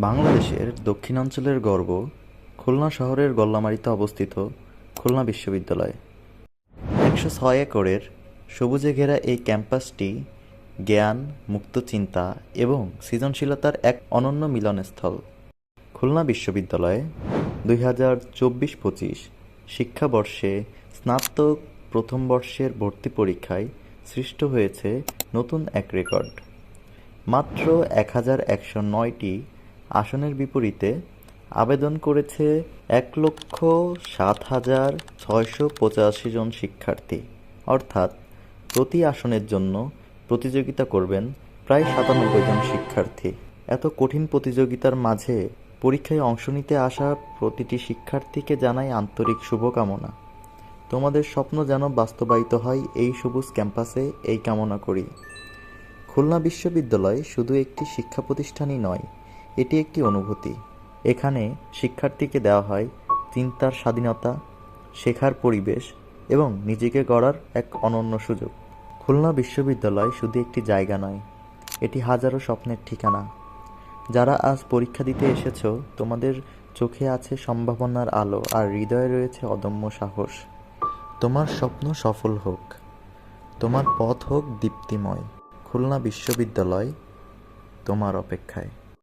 বাংলাদেশের দক্ষিণাঞ্চলের গর্ব খুলনা শহরের গল্লামারীতে অবস্থিত খুলনা বিশ্ববিদ্যালয়। ১০৬ একরের সবুজে ঘেরা এই ক্যাম্পাসটি জ্ঞান, মুক্ত চিন্তা এবং সৃজনশীলতার এক অনন্য মিলনস্থল। খুলনা বিশ্ববিদ্যালয়ে ২০২৪-২৫ শিক্ষাবর্ষে স্নাতক প্রথম বর্ষের ভর্তি পরীক্ষায় সৃষ্ট হয়েছে নতুন এক রেকর্ড। মাত্র ১,১০৯টি আসনের বিপরীতে আবেদন করেছে ১,০৭,৬৮৫ জন শিক্ষার্থী, অর্থাৎ প্রতি আসনের জন্য প্রতিযোগিতা করবেন প্রায় ৯৭ জন শিক্ষার্থী। এত কঠিন প্রতিযোগিতার মাঝে পরীক্ষায় অংশ নিতে আসা প্রতিটি শিক্ষার্থীকে জানাই আন্তরিক শুভকামনা। তোমাদের স্বপ্ন যেন বাস্তবায়িত হয় এই সবুজ ক্যাম্পাসে, এই কামনা করি। খুলনা বিশ্ববিদ্যালয় শুধু একটি শিক্ষা প্রতিষ্ঠানই নয়, এটি একটি অনুভূতি। এখানে শিক্ষার্থীকে দেওয়া হয় চিন্তার স্বাধীনতা, শেখার পরিবেশ এবং নিজেকে গড়ার এক অনন্য সুযোগ। খুলনা বিশ্ববিদ্যালয় শুধু একটি জায়গা নয়, এটি হাজারো স্বপ্নের ঠিকানা। যারা আজ পরীক্ষা দিতে এসেছো, তোমাদের চোখে আছে সম্ভাবনার আলো আর হৃদয়ে রয়েছে অদম্য সাহস। তোমার স্বপ্ন সফল হোক, তোমার পথ হোক দীপ্তিময়। খুলনা বিশ্ববিদ্যালয় তোমার অপেক্ষায়।